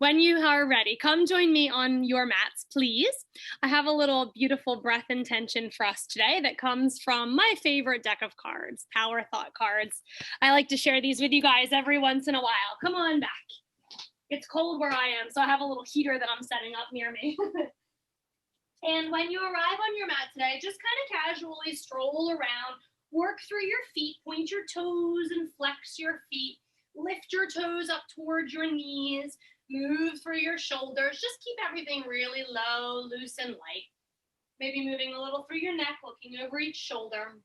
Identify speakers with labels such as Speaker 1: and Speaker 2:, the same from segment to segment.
Speaker 1: When you are ready, come join me on your mats, please. I have a little beautiful breath intention for us today that comes from my favorite deck of cards, Power Thought cards. I like to share these with you guys every once in a while. Come on back. It's cold where I am, so I have a little heater that I'm setting up near me. And when you arrive on your mat today, just kind of casually stroll around, work through your feet, point your toes and flex your feet, lift your toes up towards your knees, move through your shoulders. Just keep everything really low, loose, and light. Maybe moving a little through your neck, looking over each shoulder.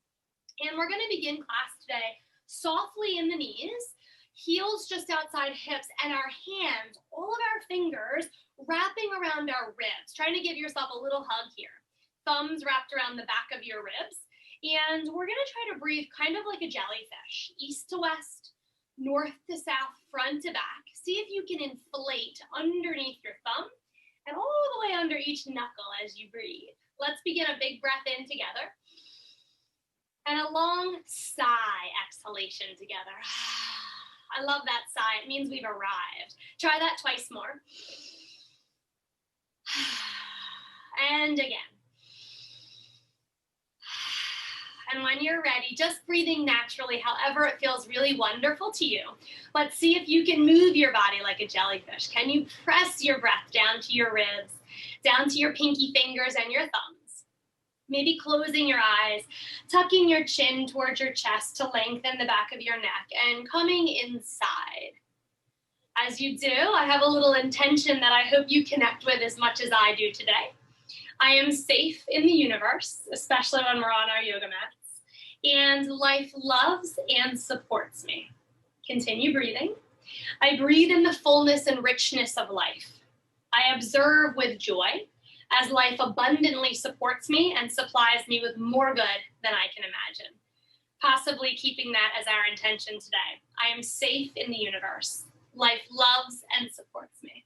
Speaker 1: And we're going to begin class today softly in the knees, heels just outside hips, and our hands, all of our fingers, wrapping around our ribs, trying to give yourself a little hug here. Thumbs wrapped around the back of your ribs. And we're going to try to breathe kind of like a jellyfish, east to west, north to south, front to back. See if you can inflate underneath your thumb and all the way under each knuckle as you breathe. Let's begin a big breath in together and a long sigh exhalation together. I love that sigh. It means we've arrived. Try that twice more. And again. And when you're ready, just breathing naturally, however it feels really wonderful to you. Let's see if you can move your body like a jellyfish. Can you press your breath down to your ribs, down to your pinky fingers and your thumbs? Maybe closing your eyes, tucking your chin towards your chest to lengthen the back of your neck and coming inside. As you do, I have a little intention that I hope you connect with as much as I do today. I am safe in the universe, especially when we're on our yoga mats, and life loves and supports me. Continue breathing. I breathe in the fullness and richness of life. I observe with joy as life abundantly supports me and supplies me with more good than I can imagine. Possibly keeping that as our intention today. I am safe in the universe. Life loves and supports me.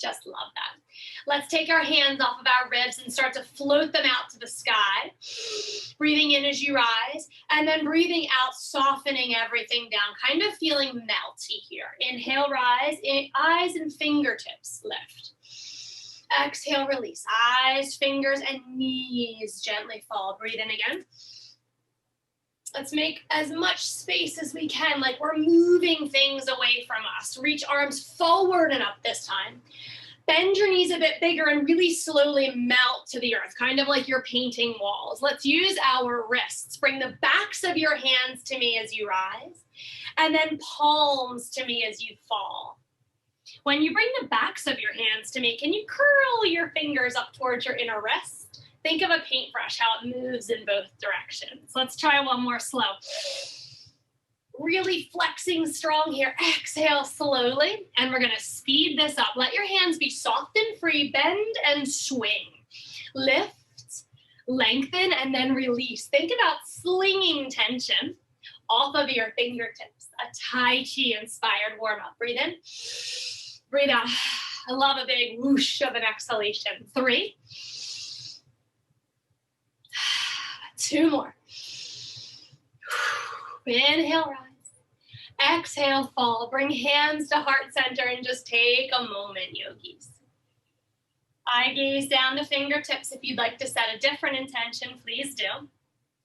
Speaker 1: Just love that. Let's take our hands off of our ribs and start to float them out to the sky. Breathing in as you rise, and then breathing out, softening everything down, kind of feeling melty here. Inhale, rise, eyes and fingertips lift. Exhale, release. Eyes, fingers, and knees gently fall. Breathe in again. Let's make as much space as we can, like we're moving things away from us. Reach arms forward and up this time. Bend your knees a bit bigger and really slowly melt to the earth, kind of like you're painting walls. Let's use our wrists. Bring the backs of your hands to me as you rise, and then palms to me as you fall. When you bring the backs of your hands to me, can you curl your fingers up towards your inner wrist? Think of a paintbrush, how it moves in both directions. Let's try one more slow. Really flexing strong here. Exhale slowly, and we're gonna speed this up. Let your hands be soft and free. Bend and swing. Lift, lengthen, and then release. Think about slinging tension off of your fingertips. A Tai Chi inspired warm up. Breathe in, breathe out. I love a big whoosh of an exhalation. 3. 2 more. Inhale, rise. Exhale, fall. Bring hands to heart center and just take a moment, yogis. Eye gaze down to fingertips. If you'd like to set a different intention, please do.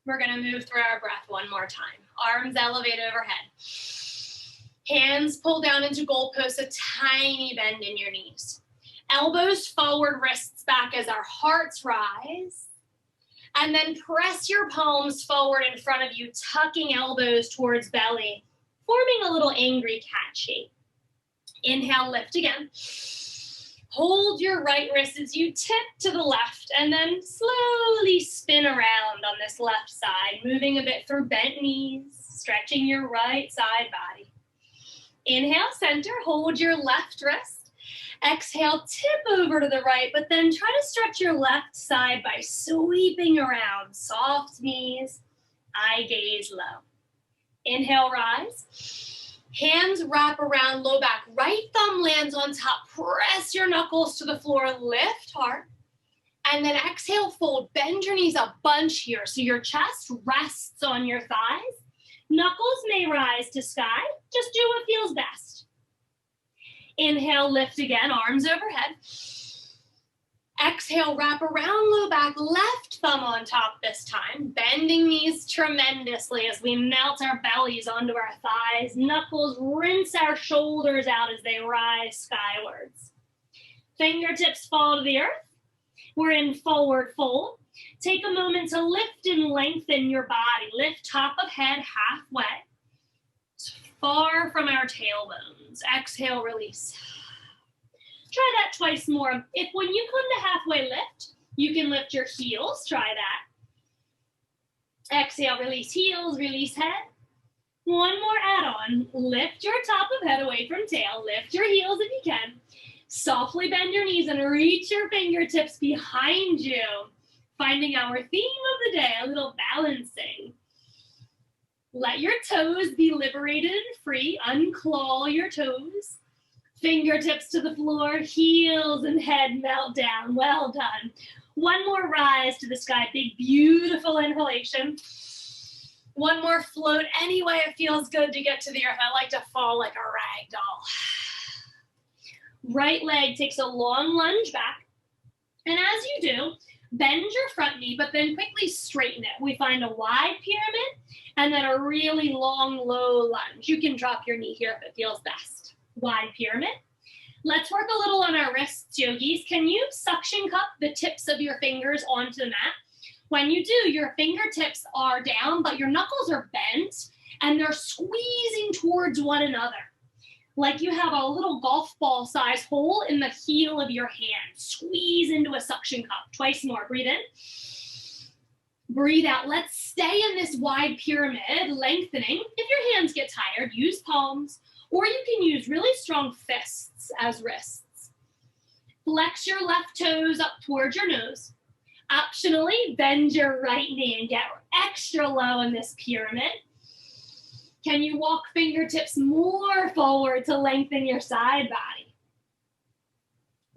Speaker 1: We're going to move through our breath one more time. Arms elevate overhead. Hands pull down into goalposts, a tiny bend in your knees. Elbows forward, wrists back as our hearts rise. And then press your palms forward in front of you, tucking elbows towards belly, forming a little angry cat shape. Inhale, lift again. Hold your right wrist as you tip to the left, and then slowly spin around on this left side, moving a bit through bent knees, stretching your right side body. Inhale, center, hold your left wrist. Exhale, tip over to the right, but then try to stretch your left side by sweeping around. Soft knees, eye gaze low. Inhale, rise. Hands wrap around low back. Right thumb lands on top. Press your knuckles to the floor. Lift hard. And then exhale, fold. Bend your knees a bunch here so your chest rests on your thighs. Knuckles may rise to sky. Just do what feels best. Inhale, lift again, arms overhead. Exhale, wrap around, low back, left thumb on top this time, bending knees tremendously as we melt our bellies onto our thighs. Knuckles rinse our shoulders out as they rise skywards. Fingertips fall to the earth. We're in forward fold. Take a moment to lift and lengthen your body. Lift top of head halfway. It's far from our tailbones. Exhale, release. Try that twice more. If when you come to halfway lift, you can lift your heels, try that. Exhale, release heels, release head. One more add-on. Lift your top of head away from tail. Lift your heels if you can. Softly bend your knees and reach your fingertips behind you. Finding our theme of the day, a little balancing. Let your toes be liberated and free. Unclaw your toes. Fingertips to the floor, heels and head melt down. Well done. One more rise to the sky. Big, beautiful inhalation. One more float any way it feels good to get to the earth. I like to fall like a rag doll. Right leg takes a long lunge back. And as you do, bend your front knee, but then quickly straighten it. We find a wide pyramid and then a really long, low lunge. You can drop your knee here if it feels best. Wide pyramid. Let's work a little on our wrists, yogis. Can you suction cup the tips of your fingers onto the mat? When you do, your fingertips are down, but your knuckles are bent and they're squeezing towards one another. Like you have a little golf ball size hole in the heel of your hand. Squeeze into a suction cup. Twice more. Breathe in. Breathe out. Let's stay in this wide pyramid, lengthening. If your hands get tired, use palms, or you can use really strong fists as wrists. Flex your left toes up towards your nose. Optionally, bend your right knee and get extra low in this pyramid. Can you walk fingertips more forward to lengthen your side body?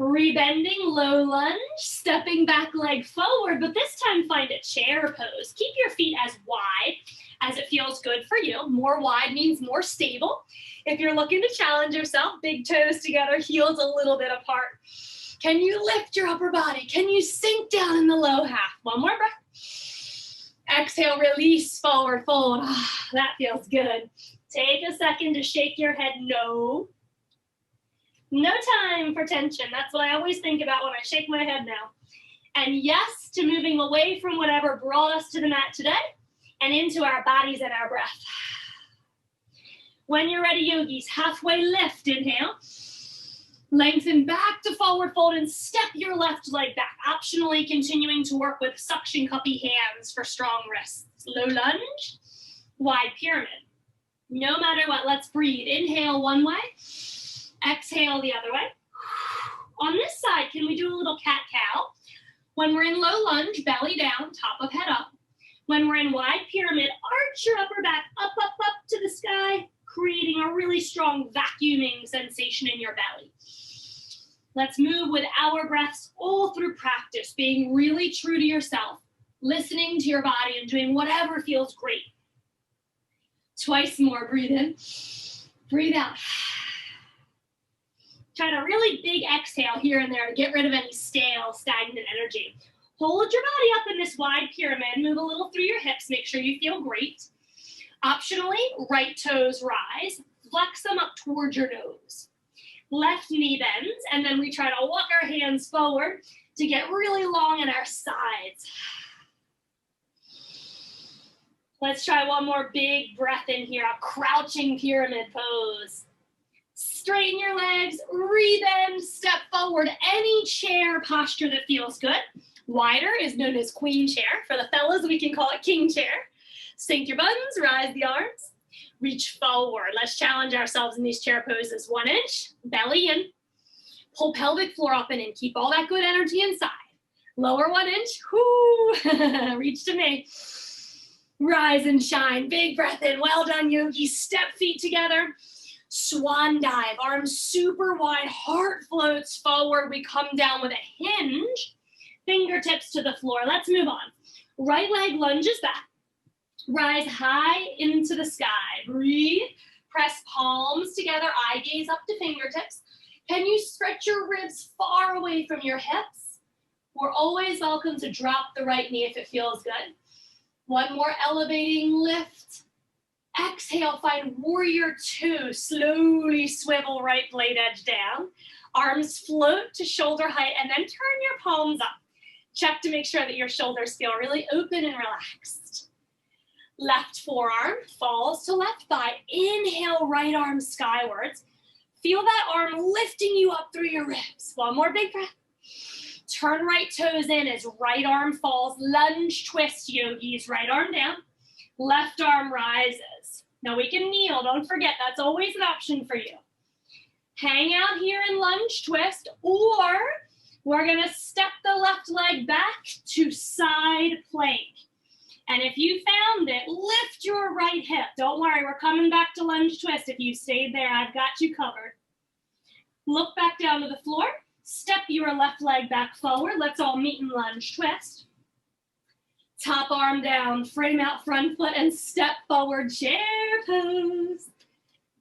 Speaker 1: Rebending, low lunge, stepping back leg forward, but this time find a chair pose. Keep your feet as wide as it feels good for you. More wide means more stable. If you're looking to challenge yourself, big toes together, heels a little bit apart. Can you lift your upper body? Can you sink down in the low half? One more breath. Exhale, release, forward fold. Ah, that feels good. Take a second to shake your head no. No time for tension. That's what I always think about when I shake my head now. And yes to moving away from whatever brought us to the mat today and into our bodies and our breath. When you're ready, yogis, halfway lift, inhale. Lengthen back to forward fold and step your left leg back. Optionally continuing to work with suction cuppy hands for strong wrists. Low lunge, wide pyramid. No matter what, let's breathe. Inhale one way, exhale the other way. On this side, can we do a little cat-cow? When we're in low lunge, belly down, top of head up. When we're in wide pyramid, arch your upper back up, up, up to the sky, creating a really strong vacuuming sensation in your belly. Let's move with our breaths all through practice, being really true to yourself, listening to your body and doing whatever feels great. Twice more, breathe in, breathe out. Try a really big exhale here and there to get rid of any stale, stagnant energy. Hold your body up in this wide pyramid, move a little through your hips, make sure you feel great. Optionally, right toes rise, flex them up towards your nose. Left knee bends, and then we try to walk our hands forward to get really long in our sides. Let's try one more big breath in here, a crouching pyramid pose. Straighten your legs, rebend, step forward. Any chair posture that feels good. Wider is known as queen chair. For the fellas, we can call it king chair. Sink your buttons, rise the arms. Reach forward. Let's challenge ourselves in these chair poses. 1 inch, belly in. Pull pelvic floor up and in. Keep all that good energy inside. Lower 1 inch. Whoo! Reach to me. Rise and shine. Big breath in. Well done, yogi. Step feet together. Swan dive. Arms super wide. Heart floats forward. We come down with a hinge. Fingertips to the floor. Let's move on. Right leg lunges back. Rise high into the sky. Breathe. Press palms together. Eye gaze up to fingertips. Can you stretch your ribs far away from your hips? We're always welcome to drop the right knee if it feels good. One more elevating lift. Exhale, find warrior two. Slowly swivel right blade edge down. Arms float to shoulder height and then turn your palms up. Check to make sure that your shoulders feel really open and relaxed. Left forearm falls to left thigh. Inhale, right arm skywards. Feel that arm lifting you up through your ribs. One more big breath. Turn right toes in as right arm falls. Lunge twist, yogis. Right arm down. Left arm rises. Now we can kneel. Don't forget, that's always an option for you. Hang out here in lunge twist, or we're going to step the left leg back to side plank. And if you found it, lift your right hip. Don't worry, we're coming back to lunge twist. If you stayed there, I've got you covered. Look back down to the floor. Step your left leg back forward. Let's all meet in lunge twist. Top arm down, frame out front foot, and step forward, chair pose.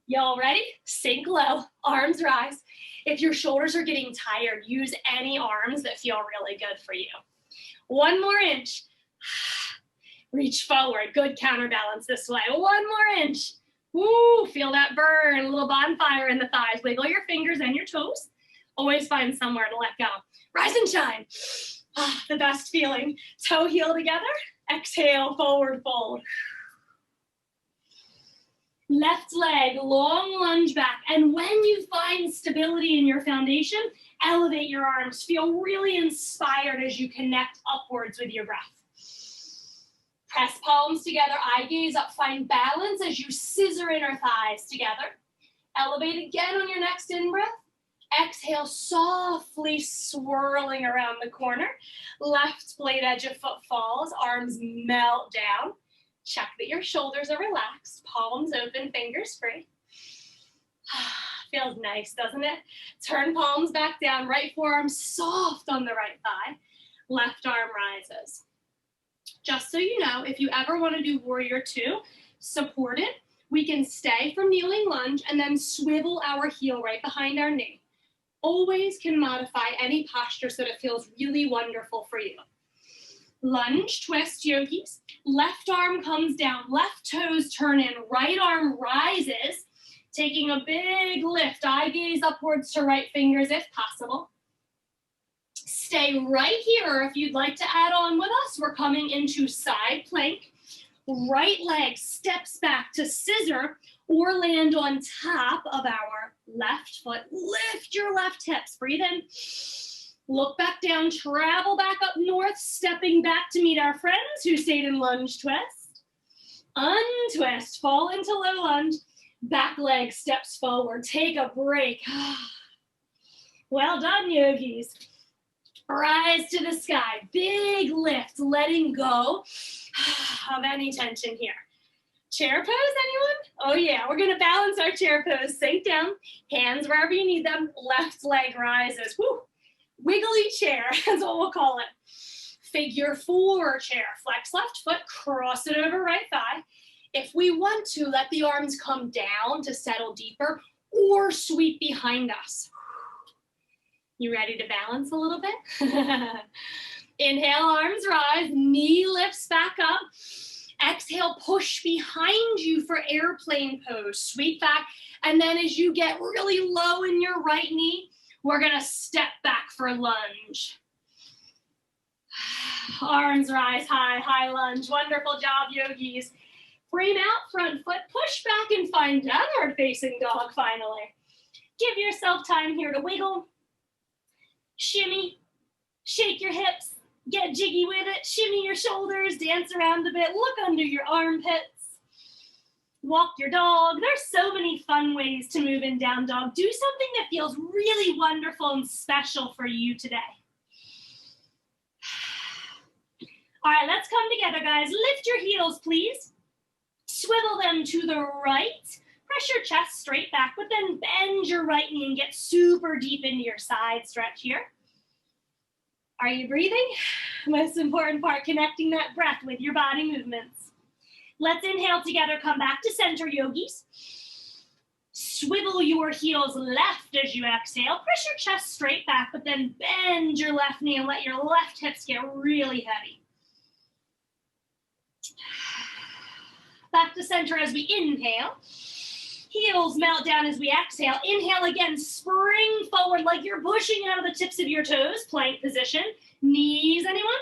Speaker 1: Y'all ready? Sink low, arms rise. If your shoulders are getting tired, use any arms that feel really good for you. One more inch. Reach forward, good counterbalance this way. One more inch. Woo, feel that burn, a little bonfire in the thighs. Wiggle your fingers and your toes. Always find somewhere to let go. Rise and shine. Ah, the best feeling. Toe heel together. Exhale, forward fold. Left leg, long lunge back. And when you find stability in your foundation, elevate your arms. Feel really inspired as you connect upwards with your breath. Press palms together, eye gaze up. Find balance as you scissor inner thighs together. Elevate again on your next in-breath. Exhale, softly swirling around the corner. Left blade edge of foot falls, arms melt down. Check that your shoulders are relaxed, palms open, fingers free. Feels nice, doesn't it? Turn palms back down, right forearm soft on the right thigh. Left arm rises. Just so you know, if you ever want to do warrior two, supported, we can stay from kneeling lunge and then swivel our heel right behind our knee. Always can modify any posture so that it feels really wonderful for you. Lunge, twist, yogis. Left arm comes down, left toes turn in, right arm rises, taking a big lift. Eye gaze upwards to right fingers if possible. Stay right here if you'd like to add on with us. We're coming into side plank. Right leg steps back to scissor or land on top of our left foot. Lift your left hips. Breathe in. Look back down. Travel back up north, stepping back to meet our friends who stayed in lunge twist. Untwist. Fall into low lunge. Back leg steps forward. Take a break. Well done, yogis. Rise to the sky. Big lift. Letting go of any tension here. Chair pose, anyone? Oh yeah, we're gonna balance our chair pose. Sink down, hands wherever you need them. Left leg rises. Woo. Wiggly chair, that's what we'll call it. Figure four chair. Flex left foot, cross it over right thigh. If we want to, let the arms come down to settle deeper or sweep behind us. You ready to balance a little bit? Inhale, arms rise, knee lifts back up. Exhale, push behind you for airplane pose. Sweep back, and then as you get really low in your right knee, we're gonna step back for lunge. Arms rise high, high lunge. Wonderful job, yogis. Frame out, front foot, push back and find downward facing dog finally. Give yourself time here to wiggle, shimmy, shake your hips, get jiggy with it, shimmy your shoulders, dance around a bit, look under your armpits, walk your dog. There's so many fun ways to move in down dog. Do something that feels really wonderful and special for you today. All right, let's come together, guys. Lift your heels, please. Swivel them to the right. Press your chest straight back, but then bend your right knee and get super deep into your side stretch here. Are you breathing? Most important part, connecting that breath with your body movements. Let's inhale together, come back to center, yogis. Swivel your heels left as you exhale. Press your chest straight back, but then bend your left knee and let your left hips get really heavy. Back to center as we inhale. Heels melt down as we exhale. Inhale again, spring forward like you're pushing out of the tips of your toes. Plank position. Knees, anyone?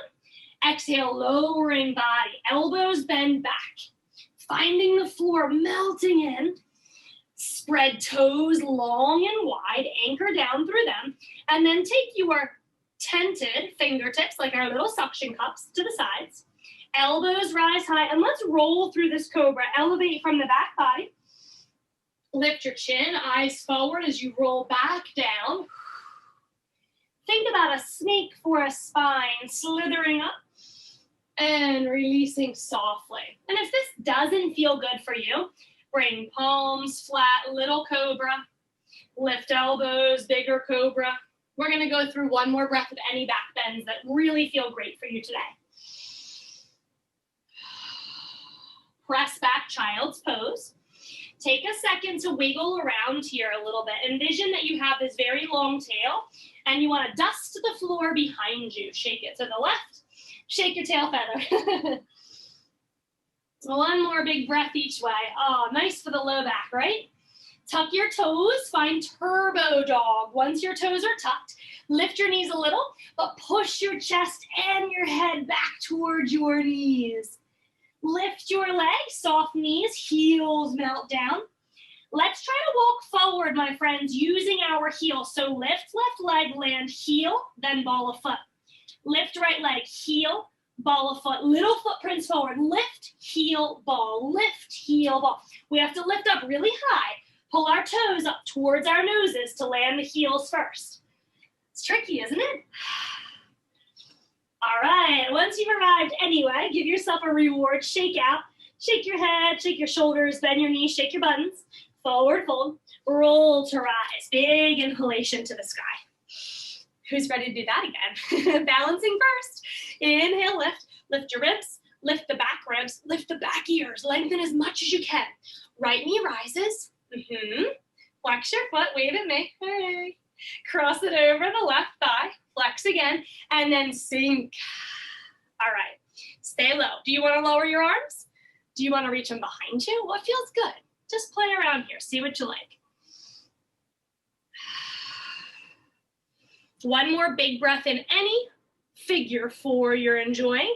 Speaker 1: Exhale, lowering body. Elbows bend back. Finding the floor, melting in. Spread toes long and wide, anchor down through them, and then take your tented fingertips, like our little suction cups, to the sides. Elbows rise high, and let's roll through this cobra. Elevate from the back body. Lift your chin, eyes forward as you roll back down. Think about a snake for a spine, slithering up and releasing softly. And if this doesn't feel good for you, bring palms flat, little cobra. Lift elbows, bigger cobra. We're going to go through one more breath of any back bends that really feel great for you today. Press back, child's pose. Take a second to wiggle around here a little bit. Envision that you have this very long tail and you want to dust to the floor behind you. Shake it to the left. Shake your tail feather. One more big breath each way. Oh, nice for the low back, right? Tuck your toes, find turbo dog. Once your toes are tucked, lift your knees a little, but push your chest and your head back towards your knees. Lift your legs, soft knees, heels melt down. Let's try to walk forward, my friends, using our heels. So lift left leg, land, heel, then ball of foot. Lift right leg, heel, ball of foot, little footprints forward, lift, heel, ball, lift, heel, ball. We have to lift up really high, pull our toes up towards our noses to land the heels first. It's tricky, isn't it? All right, once you've arrived anyway, give yourself a reward, shake out, shake your head, shake your shoulders, bend your knees, shake your buttons, forward fold, roll to rise, big inhalation to the sky. Who's ready to do that again? Balancing first. Inhale, lift. Lift your ribs. Lift the back ribs. Lift the back ears. Lengthen as much as you can. Right knee rises. Flex your foot. Wave at me. Hey. Cross it over the left thigh. Flex again. And then sink. All right. Stay low. Do you want to lower your arms? Do you want to reach them behind you? What feels good? Just play around here. See what you like. One more big breath in any figure four you're enjoying.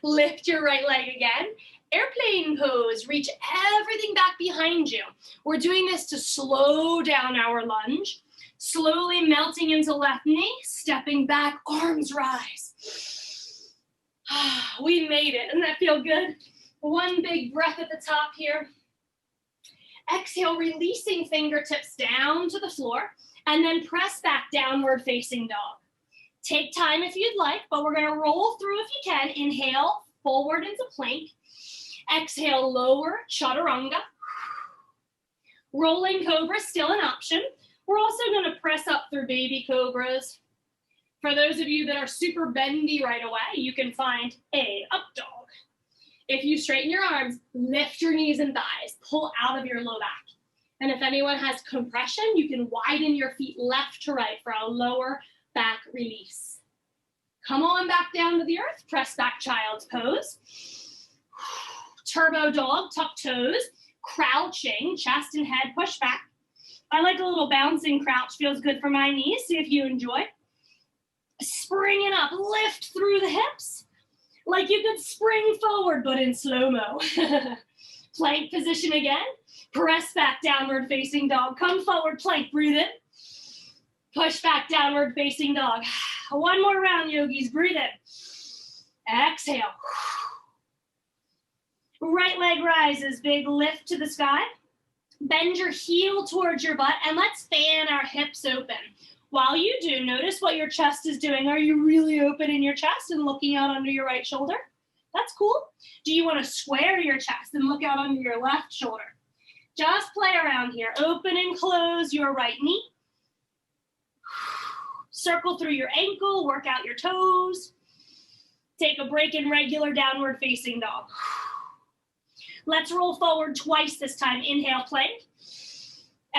Speaker 1: Lift your right leg again. Airplane pose. Reach everything back behind you. We're doing this to slow down our lunge. Slowly melting into left knee, stepping back, arms rise. We made it. Doesn't that feel good? One big breath at the top here. Exhale, releasing fingertips down to the floor. And then press back, downward facing dog. Take time if you'd like, but we're gonna roll through if you can. Inhale, forward into plank. Exhale, lower, chaturanga. Rolling cobra, still an option. We're also gonna press up through baby cobras. For those of you that are super bendy right away, you can find a up dog. If you straighten your arms, lift your knees and thighs, pull out of your low back. And if anyone has compression, you can widen your feet left to right for a lower back release. Come on back down to the earth. Press back, child's pose. Turbo dog, tuck toes. Crouching, chest and head push back. I like a little bouncing crouch. Feels good for my knees. See if you enjoy. Springing up, lift through the hips. Like you could spring forward, but in slow-mo. Plank position again. Press back, downward facing dog. Come forward, plank, breathe in. Push back, downward facing dog. One more round, yogis, breathe in. Exhale. Right leg rises, big lift to the sky. Bend your heel towards your butt, and let's fan our hips open. While you do, notice what your chest is doing. Are you really open in your chest and looking out under your right shoulder? That's cool. Do you want to square your chest and look out under your left shoulder? Just play around here. Open and close your right knee. Circle through your ankle, work out your toes. Take a break in regular downward facing dog. Let's roll forward twice this time. Inhale, plank.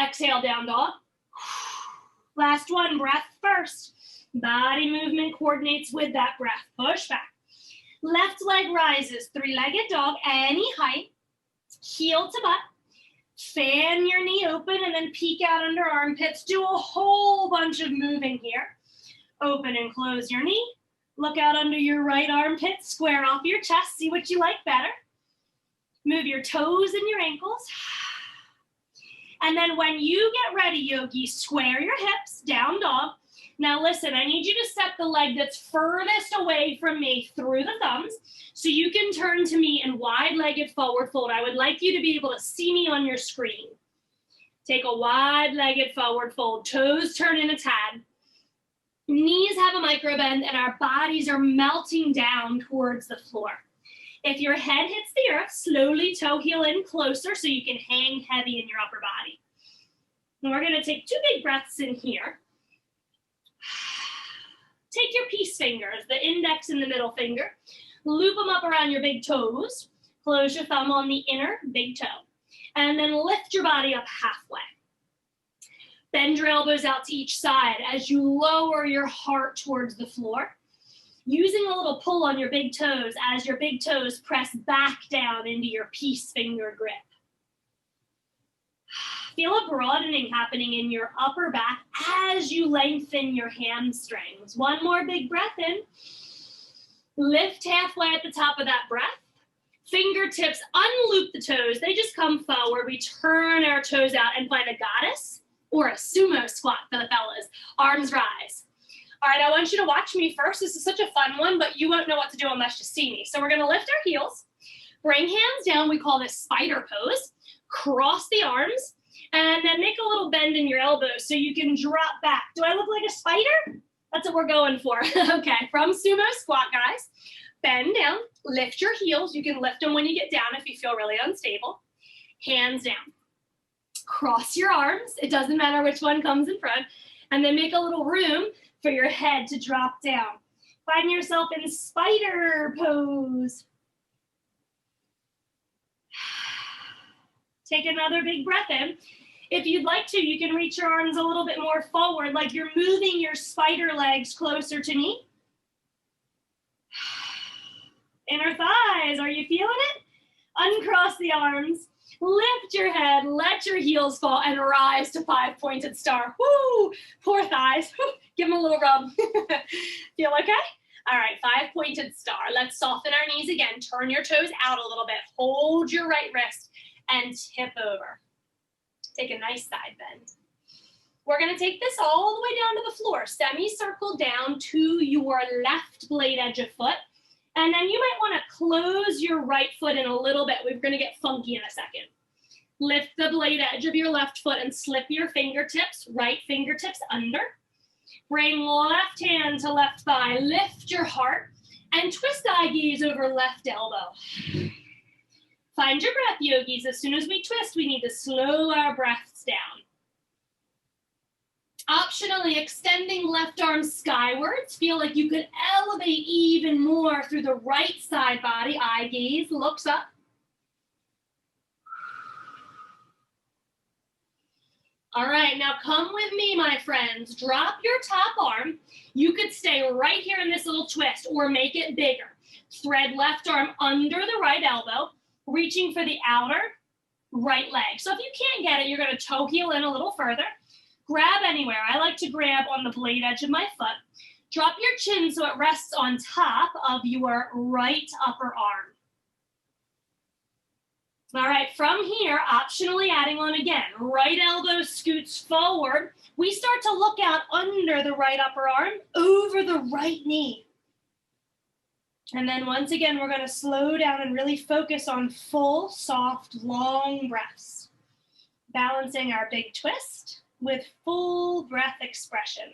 Speaker 1: Exhale, down dog. Last one, breath first. Body movement coordinates with that breath. Push back. Left leg rises, three-legged dog, any height. Heel to butt. Fan your knee open and then peek out under armpits. Do a whole bunch of moving here. Open and close your knee. Look out under your right armpit. Square off your chest. See what you like better. Move your toes and your ankles. And then when you get ready, yogi, square your hips, down dog. Now listen, I need you to step the leg that's furthest away from me through the thumbs so you can turn to me in wide-legged forward fold. I would like you to be able to see me on your screen. Take a wide-legged forward fold. Toes turn in a tad. Knees have a micro bend and our bodies are melting down towards the floor. If your head hits the earth, slowly toe heel in closer so you can hang heavy in your upper body. And we're gonna take 2 big breaths in here. Take your peace fingers, the index and the middle finger, loop them up around your big toes, close your thumb on the inner big toe, and then lift your body up halfway. Bend your elbows out to each side as you lower your heart towards the floor, using a little pull on your big toes as your big toes press back down into your peace finger grip. Feel a broadening happening in your upper back as you lengthen your hamstrings. One more big breath in. Lift halfway at the top of that breath. Fingertips unloop the toes. They just come forward. We turn our toes out and find a goddess or a sumo squat for the fellas. Arms rise. All right, I want you to watch me first. This is such a fun one, but you won't know what to do unless you see me. So we're gonna lift our heels, bring hands down. We call this spider pose. Cross the arms. And then make a little bend in your elbows so you can drop back. Do I look like a spider? That's what we're going for. Okay, from sumo squat, guys. Bend down, lift your heels. You can lift them when you get down if you feel really unstable. Hands down. Cross your arms. It doesn't matter which one comes in front. And then make a little room for your head to drop down. Find yourself in spider pose. Take another big breath in. If you'd like to, you can reach your arms a little bit more forward, like you're moving your spider legs closer to me. Inner thighs, are you feeling it? Uncross the arms, lift your head, let your heels fall, and rise to 5-pointed star. Woo! Poor thighs. Give them a little rub. Feel okay? All right, 5-pointed star. Let's soften our knees again. Turn your toes out a little bit. Hold your right wrist and tip over. Take a nice side bend. We're gonna take this all the way down to the floor. Semicircle down to your left blade edge of foot. And then you might wanna close your right foot in a little bit. We're gonna get funky in a second. Lift the blade edge of your left foot and slip your fingertips, right fingertips under. Bring left hand to left thigh. Lift your heart and twist eye gaze over left elbow. Find your breath, yogis. As soon as we twist, we need to slow our breaths down. Optionally, extending left arm skywards. Feel like you could elevate even more through the right side body. Eye gaze looks up. All right, now come with me, my friends. Drop your top arm. You could stay right here in this little twist or make it bigger. Thread left arm under the right elbow, reaching for the outer right leg. So if you can't get it, you're gonna toe heel in a little further. Grab anywhere. I like to grab on the blade edge of my foot. Drop your chin so it rests on top of your right upper arm. All right, from here, optionally adding on again. Right elbow scoots forward. We start to look out under the right upper arm, over the right knee. And then once again, we're gonna slow down and really focus on full, soft, long breaths. Balancing our big twist with full breath expression.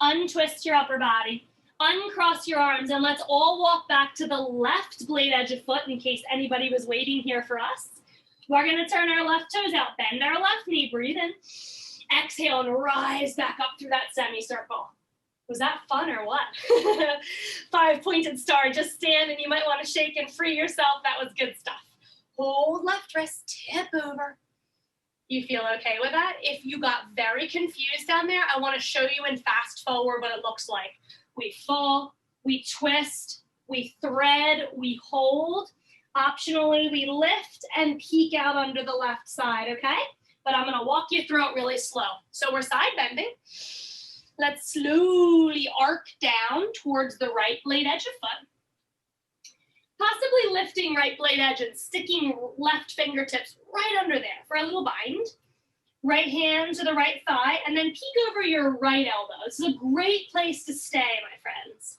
Speaker 1: Untwist your upper body. Uncross your arms, and let's all walk back to the left blade edge of foot in case anybody was waiting here for us. We're gonna turn our left toes out, bend our left knee, breathe in. Exhale and rise back up through that semicircle. Was that fun or what? 5-pointed star, just stand and you might want to shake and free yourself. That was good stuff. Hold left wrist, tip over. You feel okay with that? If you got very confused down there, I want to show you in fast forward what it looks like. We fall, we twist, we thread, we hold. Optionally, we lift and peek out under the left side, okay? But I'm gonna walk you through it really slow. So we're side bending. Let's slowly arc down towards the right blade edge of foot. Possibly lifting right blade edge and sticking left fingertips right under there for a little bind. Right hand to the right thigh, and then peek over your right elbow. This is a great place to stay, my friends.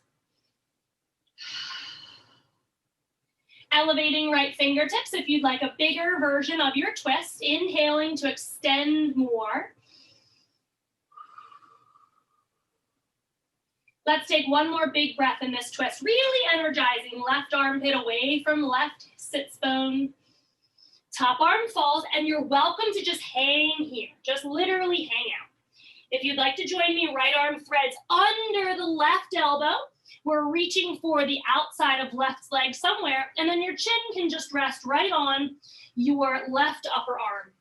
Speaker 1: Elevating right fingertips if you'd like a bigger version of your twist. Inhaling to extend more. Let's take one more big breath in this twist. Really energizing. Left armpit away from left sits bone. Top arm falls, and you're welcome to just hang here. Just literally hang out. If you'd like to join me, right arm threads under the left elbow. We're reaching for the outside of left leg somewhere, and then your chin can just rest right on your left upper arm.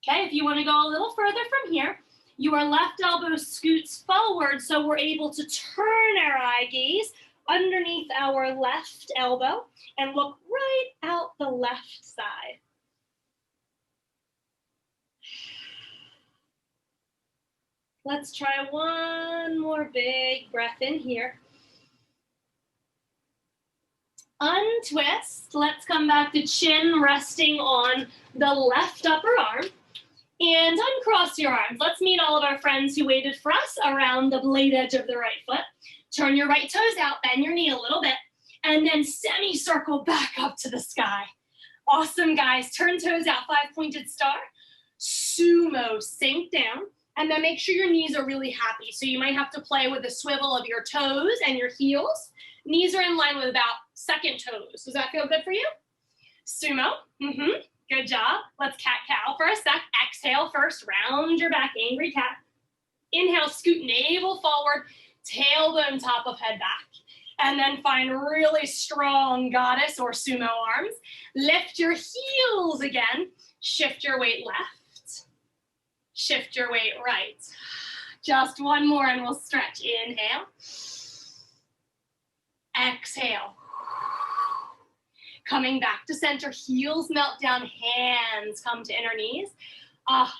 Speaker 1: Okay, if you want to go a little further from here, your left elbow scoots forward so we're able to turn our eye gaze underneath our left elbow and look right out the left side. Let's try one more big breath in here. Untwist. Let's come back to chin resting on the left upper arm. And uncross your arms. Let's meet all of our friends who waited for us around the blade edge of the right foot. Turn your right toes out, bend your knee a little bit, and then semicircle back up to the sky. Awesome, guys. Turn toes out, 5-pointed star. Sumo, sink down, and then make sure your knees are really happy. So you might have to play with the swivel of your toes and your heels. Knees are in line with about second toes. Does that feel good for you? Sumo, good job. Let's cat-cow for a sec. Exhale first, round your back, angry cat. Inhale, scoot navel forward, tailbone top of head back. And then find really strong goddess or sumo arms. Lift your heels again. Shift your weight left. Shift your weight right. Just one more and we'll stretch. Inhale. Exhale. Coming back to center, heels melt down, hands come to inner knees.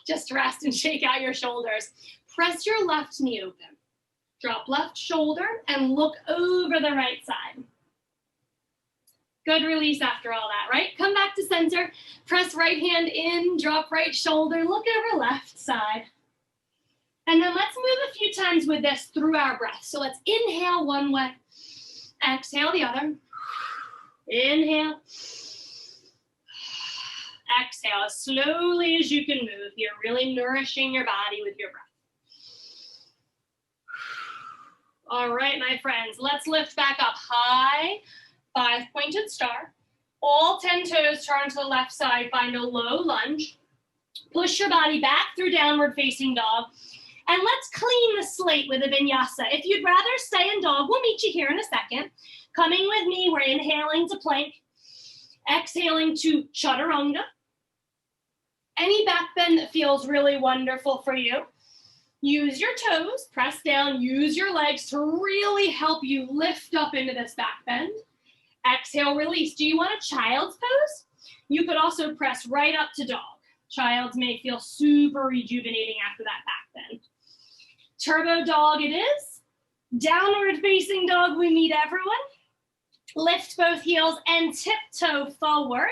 Speaker 1: Just rest and shake out your shoulders. Press your left knee open. Drop left shoulder and look over the right side. Good release after all that, right? Come back to center, press right hand in, drop right shoulder, look over left side. And then let's move a few times with this through our breath. So let's inhale one way, exhale the other. Inhale. Exhale as slowly as you can move. You're really nourishing your body with your breath. All right, my friends, let's lift back up high, 5-pointed star. All 10 toes turn to the left side, find a low lunge. Push your body back through downward facing dog. And let's clean the slate with a vinyasa. If you'd rather stay in dog, we'll meet you here in a second. Coming with me, we're inhaling to plank, exhaling to chaturanga. Any back bend that feels really wonderful for you. Use your toes, press down, use your legs to really help you lift up into this back bend. Exhale, release. Do you want a child's pose? You could also press right up to dog. Child's may feel super rejuvenating after that back bend. Turbo dog it is. Downward facing dog, we meet everyone. Lift both heels and tiptoe forward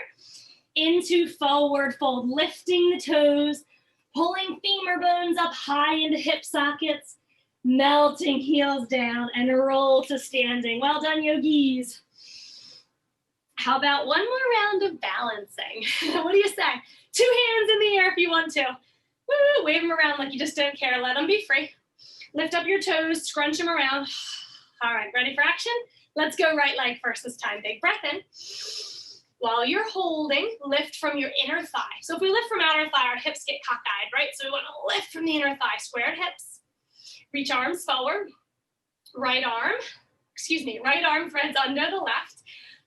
Speaker 1: into forward fold, lifting the toes, pulling femur bones up high into hip sockets, melting heels down and roll to standing. Well done, yogis. How about one more round of balancing? What do you say? 2 hands in the air if you want to. Woo, wave them around like you just don't care. Let them be free. Lift up your toes, scrunch them around. All right, ready for action? Let's go right leg first this time. Big breath in. While you're holding, lift from your inner thigh. So if we lift from outer thigh, our hips get cockeyed, right? So we want to lift from the inner thigh, squared hips. Reach arms forward. Right arm threads under the left.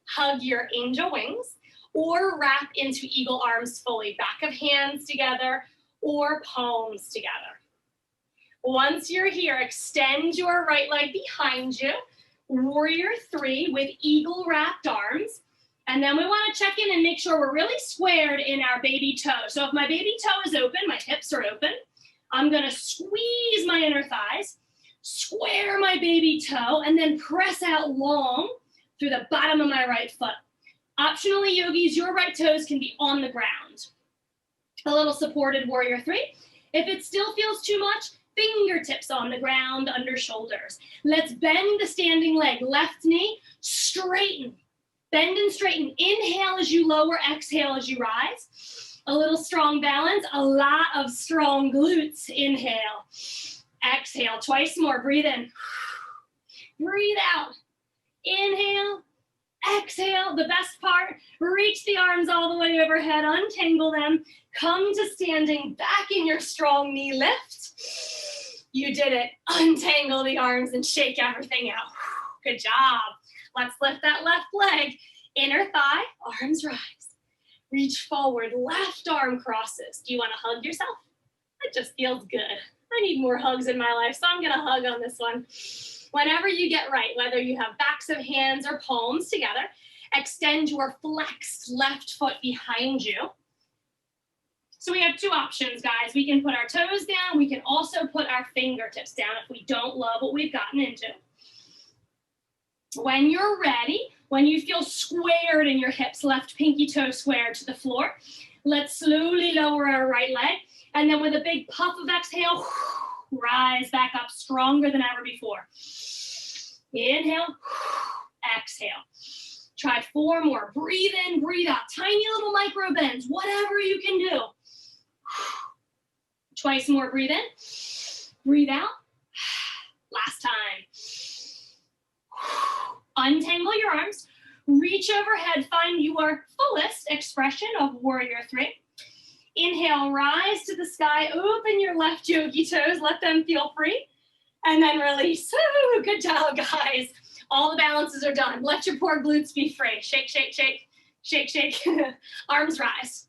Speaker 1: Hug your angel wings or wrap into eagle arms fully. Back of hands together or palms together. Once you're here, extend your right leg behind you. Warrior three with eagle wrapped arms. And then we want to check in and make sure we're really squared in our baby toe. So if my baby toe is open, my hips are open, I'm going to squeeze my inner thighs, square my baby toe, and then press out long through the bottom of my right foot. Optionally, yogis, your right toes can be on the ground. A little supported warrior three. If it still feels too much, fingertips on the ground, under shoulders. Let's bend the standing leg. Left knee, straighten. Bend and straighten. Inhale as you lower, exhale as you rise. A little strong balance, a lot of strong glutes. Inhale, exhale, twice more. Breathe in, breathe out. Inhale, exhale. The best part, reach the arms all the way overhead, untangle them. Come to standing, back in your strong knee lift. You did it. Untangle the arms and shake everything out. Good job. Let's lift that left leg. Inner thigh, arms rise. Reach forward, left arm crosses. Do you want to hug yourself? It just feels good. I need more hugs in my life, so I'm going to hug on this one. Whenever you get right, whether you have backs of hands or palms together, extend your flexed left foot behind you. So we have two options, guys. We can put our toes down. We can also put our fingertips down if we don't love what we've gotten into. When you're ready, when you feel squared in your hips, left pinky toe squared to the floor, let's slowly lower our right leg. And then with a big puff of exhale, rise back up stronger than ever before. Inhale, exhale. Try 4 more. Breathe in, breathe out. Tiny little micro bends, whatever you can do. Twice more. Breathe in, breathe out. Last time. Untangle your arms, reach overhead, find your fullest expression of warrior three. Inhale, rise to the sky, open your left yogi toes, let them feel free, and then release. Woo, good job, guys. All the balances are done. Let your poor glutes be free. Shake, shake, shake, shake, shake. Arms rise.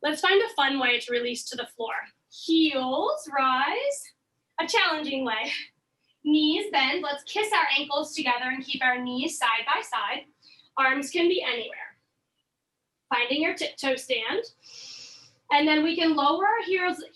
Speaker 1: Let's find a fun way to release to the floor. Heels rise, a challenging way. Knees bend. Let's kiss our ankles together and keep our knees side by side. Arms can be anywhere. Finding your tiptoe stand. And then we can lower our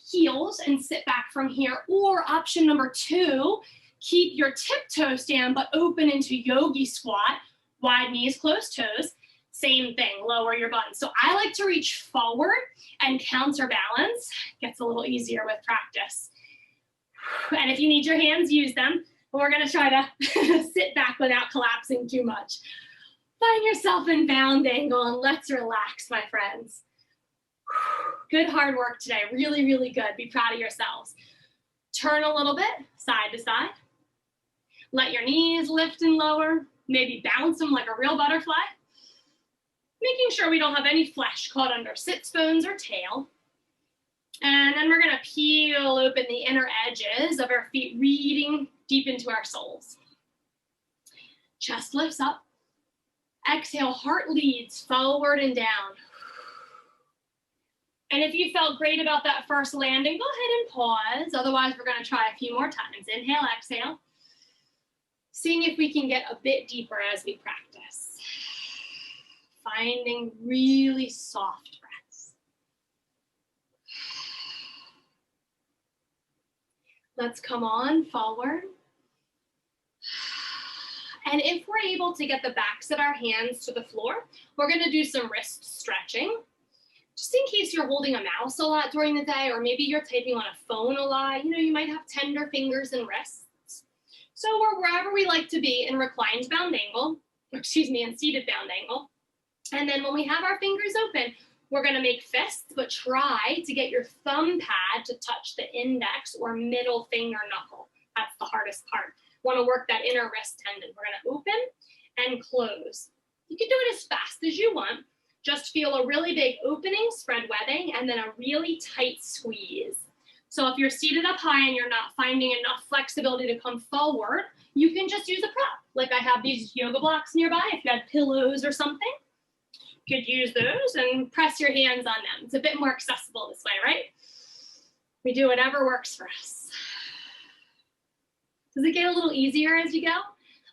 Speaker 1: heels and sit back from here. Or option number 2, keep your tiptoe stand but open into yogi squat. Wide knees, closed toes. Same thing, lower your buttons. So I like to reach forward and counterbalance. Gets a little easier with practice. And if you need your hands, use them. But we're going to try to sit back without collapsing too much. Find yourself in bound angle and let's relax, my friends. Good hard work today. Really, really good. Be proud of yourselves. Turn a little bit, side to side. Let your knees lift and lower. Maybe bounce them like a real butterfly. Making sure we don't have any flesh caught under sits bones or tail. And then we're going to peel open the inner edges of our feet, reading deep into our soles. Chest lifts up. Exhale, heart leads forward and down. And if you felt great about that first landing, go ahead and pause. Otherwise, we're going to try a few more times. Inhale, exhale. Seeing if we can get a bit deeper as we practice. Finding really soft breaths. Let's come on forward. And if we're able to get the backs of our hands to the floor, we're going to do some wrist stretching. Just in case you're holding a mouse a lot during the day, or maybe you're typing on a phone a lot, you might have tender fingers and wrists. So we're wherever we like to be in reclined bound angle, in seated bound angle. And then when we have our fingers open, we're going to make fists, but try to get your thumb pad to touch the index or middle finger knuckle. That's the hardest part. Want to work that inner wrist tendon. We're going to open and close. You can do it as fast as you want. Just feel a really big opening, spread webbing, and then a really tight squeeze. So if you're seated up high and you're not finding enough flexibility to come forward, you can just use a prop. Like I have these yoga blocks nearby. If you had pillows or something, you could use those and press your hands on them. It's a bit more accessible this way, right? We do whatever works for us. Does it get a little easier as you go?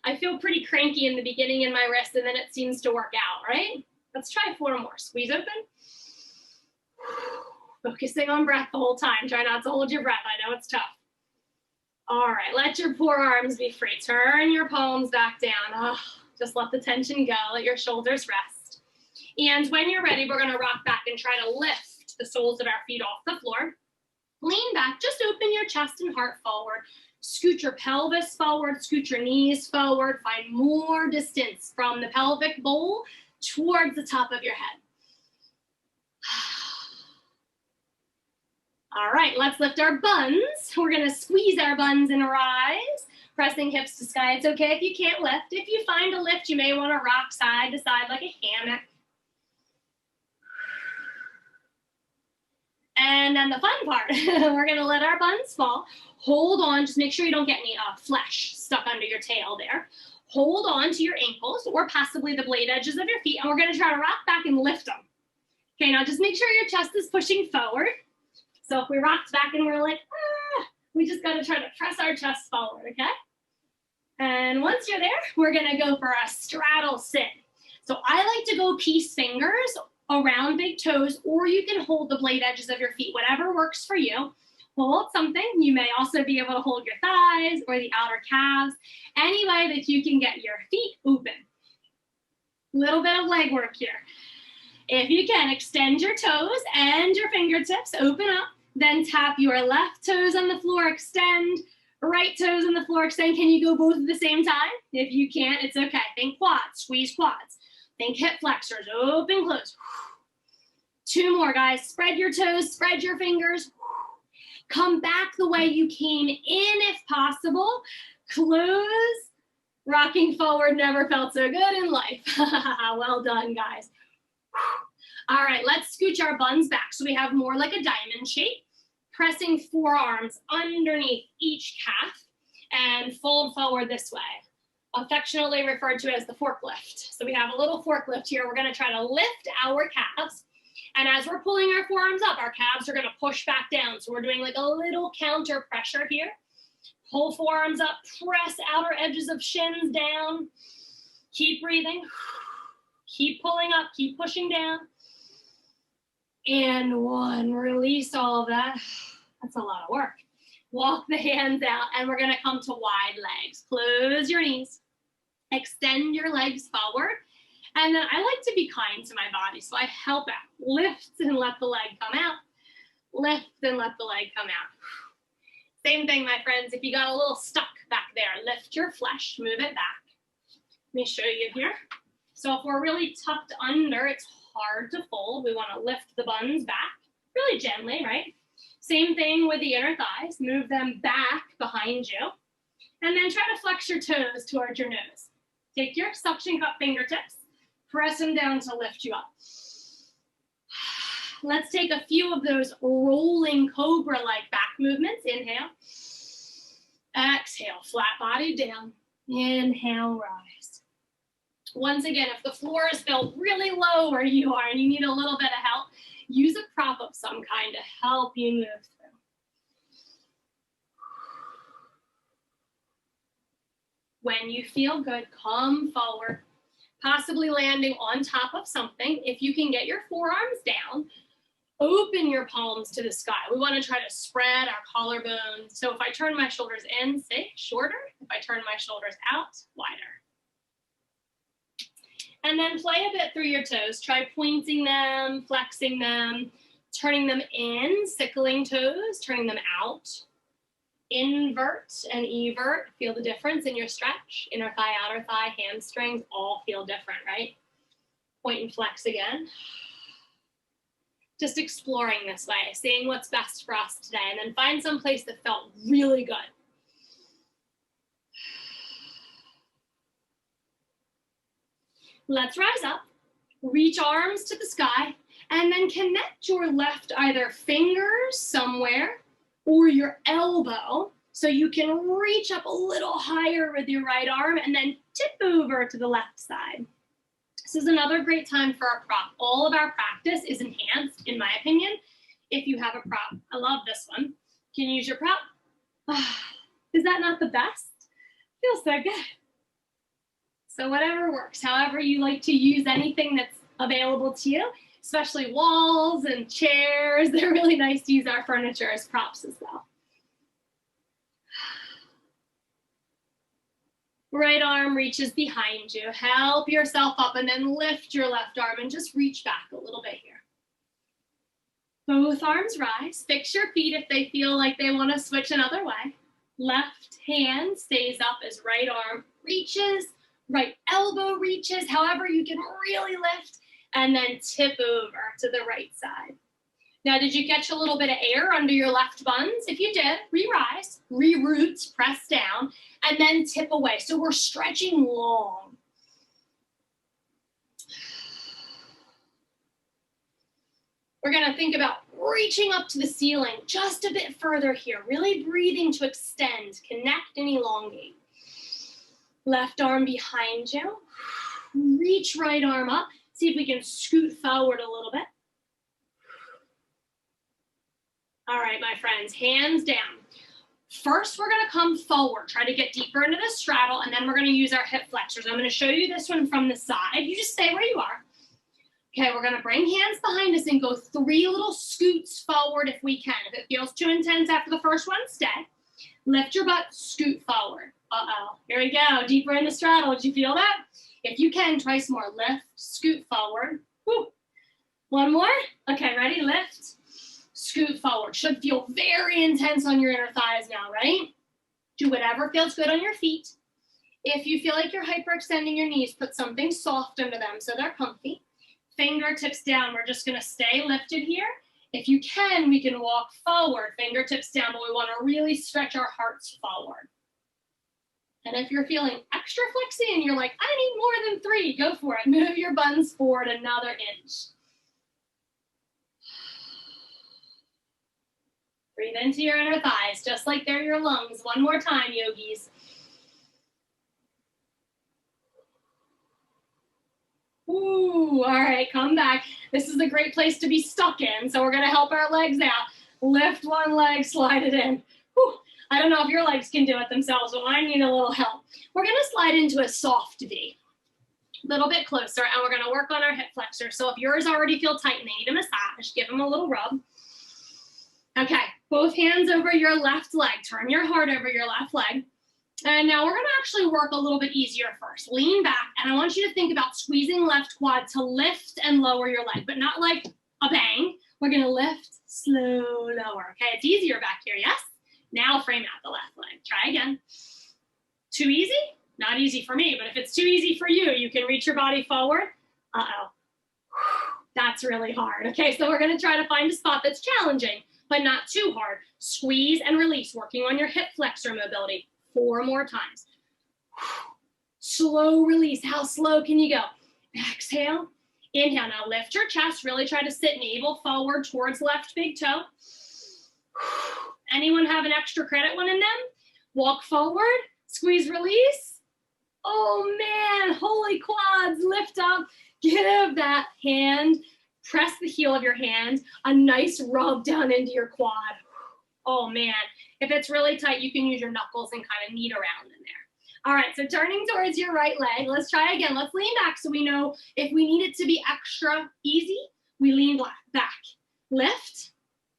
Speaker 1: I feel pretty cranky in the beginning in my wrist, and then it seems to work out, right? Let's try 4 more. Squeeze open. Focusing on breath the whole time. Try not to hold your breath. I know it's tough. All right, let your forearms be free. Turn your palms back down. Oh, just let the tension go. Let your shoulders rest. And when you're ready, we're gonna rock back and try to lift the soles of our feet off the floor. Lean back, just open your chest and heart forward. Scoot your pelvis forward, scoot your knees forward. Find more distance from the pelvic bowl towards the top of your head. All right, let's lift our buns. We're gonna squeeze our buns and rise, pressing hips to sky. It's okay if you can't lift. If you find a lift, you may wanna rock side to side like a hammock. And then the fun part, we're gonna let our buns fall. Hold on, just make sure you don't get any flesh stuck under your tail there. Hold on to your ankles or possibly the blade edges of your feet, and we're gonna try to rock back and lift them. Okay, now just make sure your chest is pushing forward. So if we rocked back and we're like, we just gotta try to press our chest forward, okay? And once you're there, we're gonna go for a straddle sit. So I like to go peace fingers around big toes, or you can hold the blade edges of your feet, whatever works for you. Hold something. You may also be able to hold your thighs or the outer calves, any way that you can get your feet open. Little bit of leg work here. If you can, extend your toes and your fingertips, open up, then tap your left toes on the floor, extend, right toes on the floor, extend. Can you go both at the same time? If you can't, it's okay. Think quads, squeeze quads. Think hip flexors, open, close. 2 more, guys. Spread your toes, spread your fingers. Come back the way you came in if possible. Close. Rocking forward never felt so good in life. Well done, guys. All right, let's scooch our buns back so we have more like a diamond shape. Pressing forearms underneath each calf and fold forward this way. Affectionately referred to as the forklift. So we have a little forklift here. We're gonna try to lift our calves. And as we're pulling our forearms up, our calves are gonna push back down. So we're doing like a little counter pressure here. Pull forearms up, press outer edges of shins down. Keep breathing. Keep pulling up, keep pushing down. And 1, release all of that. That's a lot of work. Walk the hands out, and we're gonna come to wide legs. Close your knees. Extend your legs forward. And then I like to be kind to my body, so I help out. Lift and let the leg come out. Lift and let the leg come out. Same thing, my friends. If you got a little stuck back there, lift your flesh, move it back. Let me show you here. So if we're really tucked under, it's hard to fold. We want to lift the buns back really gently, right? Same thing with the inner thighs. Move them back behind you. And then try to flex your toes towards your nose. Take your suction cup fingertips, press them down to lift you up. Let's take a few of those rolling cobra-like back movements. Inhale. Exhale, flat body down. Inhale, rise. Once again, if the floor is felt really low where you are and you need a little bit of help, use a prop of some kind to help you move through. When you feel good, come forward, possibly landing on top of something. If you can get your forearms down, open your palms to the sky. We want to try to spread our collarbones. So if I turn my shoulders in, say shorter. If I turn my shoulders out, wider. And then play a bit through your toes. Try pointing them, flexing them, turning them in, sickling toes, turning them out. Invert and evert. Feel the difference in your stretch. Inner thigh, outer thigh, hamstrings, all feel different, right? Point and flex again. Just exploring this way, seeing what's best for us today, and then find some place that felt really good. Let's rise up, reach arms to the sky, and then connect your left either fingers somewhere or your elbow, so you can reach up a little higher with your right arm and then tip over to the left side. This is another great time for a prop. All of our practice is enhanced, in my opinion, if you have a prop. I love this one. Can you use your prop? Is that not the best? Feels so good. So whatever works, however you like to use anything that's available to you, especially walls and chairs. They're really nice to use our furniture as props as well. Right arm reaches behind you. Help yourself up and then lift your left arm and just reach back a little bit here. Both arms rise. Fix your feet if they feel like they want to switch another way. Left hand stays up as right arm reaches, right elbow reaches, however you can really lift, and then tip over to the right side. Now, did you catch a little bit of air under your left buns? If you did, re-rise, re-root, press down, and then tip away. So we're stretching long. We're gonna think about reaching up to the ceiling just a bit further here, really breathing to extend, connect, and elongate. Left arm behind you. Reach right arm up. See if we can scoot forward a little bit. All right, my friends, hands down. First, we're gonna come forward, try to get deeper into the straddle, and then we're gonna use our hip flexors. I'm gonna show you this one from the side. You just stay where you are. Okay, we're gonna bring hands behind us and go 3 little scoots forward if we can. If it feels too intense after the first one, stay. Lift your butt, scoot forward. Uh-oh, here we go, deeper in the straddle. Did you feel that? If you can, twice more. Lift, scoot forward. Woo. One more. Okay, ready? Lift, scoot forward. Should feel very intense on your inner thighs now, right? Do whatever feels good on your feet. If you feel like you're hyperextending your knees, put something soft under them so they're comfy. Fingertips down. We're just going to stay lifted here. If you can, we can walk forward, fingertips down, but we want to really stretch our hearts forward. And if you're feeling extra flexy and you're like, I need more than 3, go for it. Move your buns forward another inch. Breathe into your inner thighs, just like they're your lungs. One more time, yogis. Ooh, all right, come back. This is a great place to be stuck in, so we're gonna help our legs out. Lift one leg, slide it in. Whew. I don't know if your legs can do it themselves, but I need a little help. We're gonna slide into a soft V. A little bit closer, and we're gonna work on our hip flexors. So if yours already feel tight and they need a massage, give them a little rub. Okay, both hands over your left leg. Turn your heart over your left leg. And now we're gonna actually work a little bit easier first. Lean back, and I want you to think about squeezing left quad to lift and lower your leg, but not like a bang. We're gonna lift, slow, lower. Okay, it's easier back here, yes? Now frame out the left leg. Try again. Too easy? Not easy for me, but if it's too easy for you, you can reach your body forward. Uh-oh. That's really hard. Okay, so we're gonna try to find a spot that's challenging, but not too hard. Squeeze and release, working on your hip flexor mobility. 4 more times. Slow release. How slow can you go? Exhale. Inhale. Now lift your chest. Really try to sit navel forward towards left big toe. Anyone have an extra credit one in them? Walk forward. Squeeze, release. Oh man, holy quads. Lift up. Give that hand. Press the heel of your hand. A nice rub down into your quad. Oh man. If it's really tight, you can use your knuckles and kind of knead around in there. All right, so turning towards your right leg. Let's try again. Let's lean back so we know if we need it to be extra easy, we lean back. Lift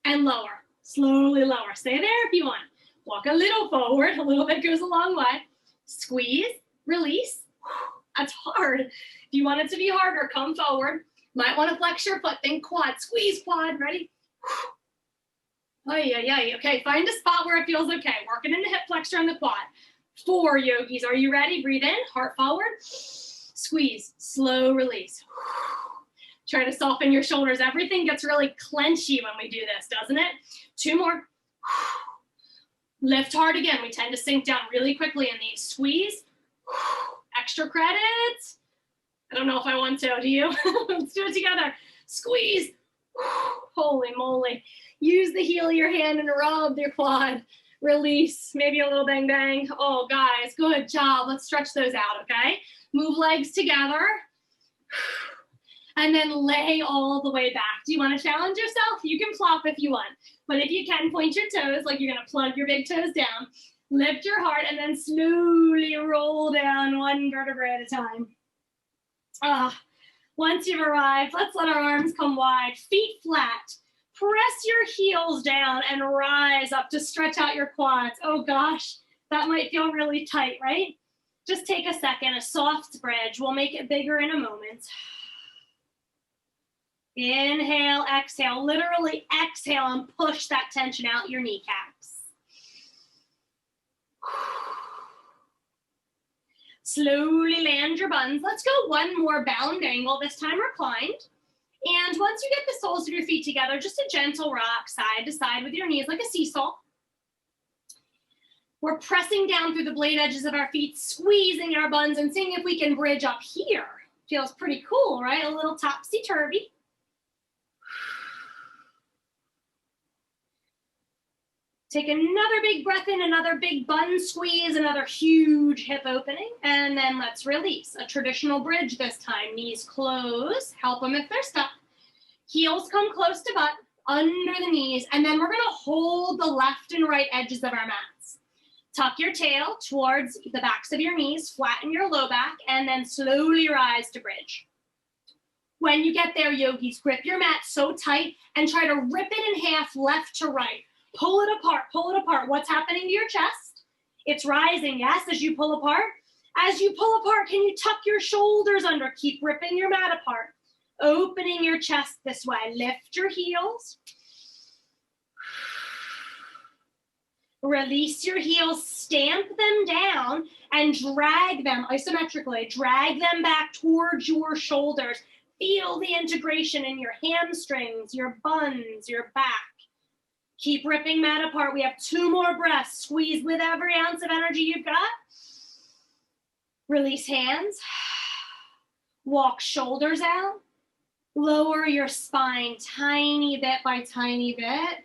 Speaker 1: and lower. Slowly lower. Stay there if you want. Walk a little forward. A little bit goes a long way. Squeeze, release. That's hard. If you want it to be harder, come forward. Might want to flex your foot. Think quad. Squeeze quad. Ready? Oh, yeah. Okay, find a spot where it feels okay. Working in the hip flexor and the quad. 4, yogis. Are you ready? Breathe in, heart forward. Squeeze, slow release. Try to soften your shoulders. Everything gets really clenchy when we do this, doesn't it? 2 more. Lift hard again. We tend to sink down really quickly in these. Squeeze. Extra credit. I don't know if I want to. Do you? Let's do it together. Squeeze. Hold. Holy moly. Use the heel of your hand and rub your quad. Release, maybe a little bang bang. Oh, guys, good job. Let's stretch those out, okay? Move legs together. And then lay all the way back. Do you want to challenge yourself? You can flop if you want. But if you can, point your toes like you're going to plug your big toes down. Lift your heart and then slowly roll down one vertebra at a time. Once you've arrived, let's let our arms come wide, feet flat. Press your heels down and rise up to stretch out your quads. Oh gosh, that might feel really tight, right? Just take a second, a soft bridge. We'll make it bigger in a moment. Inhale, exhale, literally exhale and push that tension out your kneecaps. Slowly land your buns. Let's go one more bound angle, this time reclined. And once you get the soles of your feet together, just a gentle rock side to side with your knees like a seesaw. We're pressing down through the blade edges of our feet, squeezing our buns and seeing if we can bridge up here. Feels pretty cool, right? A little topsy-turvy. Take another big breath in, another big bun squeeze, another huge hip opening, and then let's release. A traditional bridge this time. Knees close, help them if they're stuck. Heels come close to butt, under the knees, and then we're gonna hold the left and right edges of our mats. Tuck your tail towards the backs of your knees, flatten your low back, and then slowly rise to bridge. When you get there, yogis, grip your mat so tight and try to rip it in half left to right. Pull it apart, pull it apart. What's happening to your chest? It's rising, yes, as you pull apart. As you pull apart, can you tuck your shoulders under? Keep ripping your mat apart. Opening your chest this way. Lift your heels. Release your heels, stamp them down, and drag them isometrically. Drag them back towards your shoulders. Feel the integration in your hamstrings, your buns, your back. Keep ripping mat apart. We have 2 more breaths. Squeeze with every ounce of energy you've got. Release hands. Walk shoulders out. Lower your spine tiny bit by tiny bit.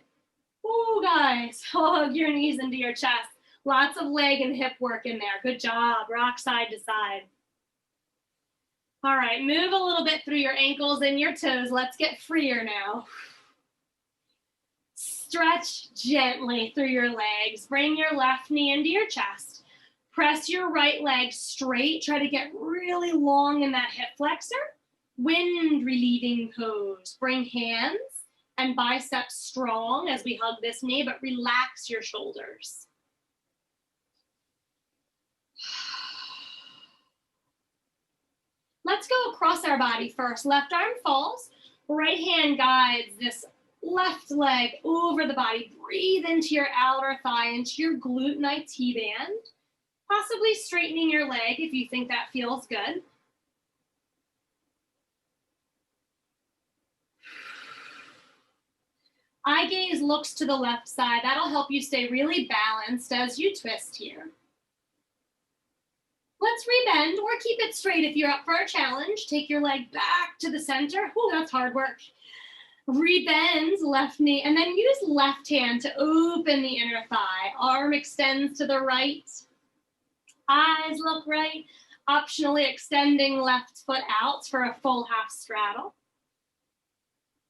Speaker 1: Ooh, guys, hug your knees into your chest. Lots of leg and hip work in there. Good job. Rock side to side. All right, move a little bit through your ankles and your toes. Let's get freer now. Stretch gently through your legs. Bring your left knee into your chest. Press your right leg straight. Try to get really long in that hip flexor. Wind relieving pose. Bring hands and biceps strong as we hug this knee, but relax your shoulders. Let's go across our body first. Left arm falls. Right hand guides this left leg over the body. Breathe into your outer thigh, into your glute and IT band. Possibly straightening your leg if you think that feels good. Eye gaze looks to the left side. That'll help you stay really balanced as you twist here. Let's rebend or keep it straight if you're up for a challenge. Take your leg back to the center. Ooh, that's hard work. Rebend left knee, and then use left hand to open the inner thigh. Arm extends to the right. Eyes look right. Optionally extending left foot out for a full half straddle.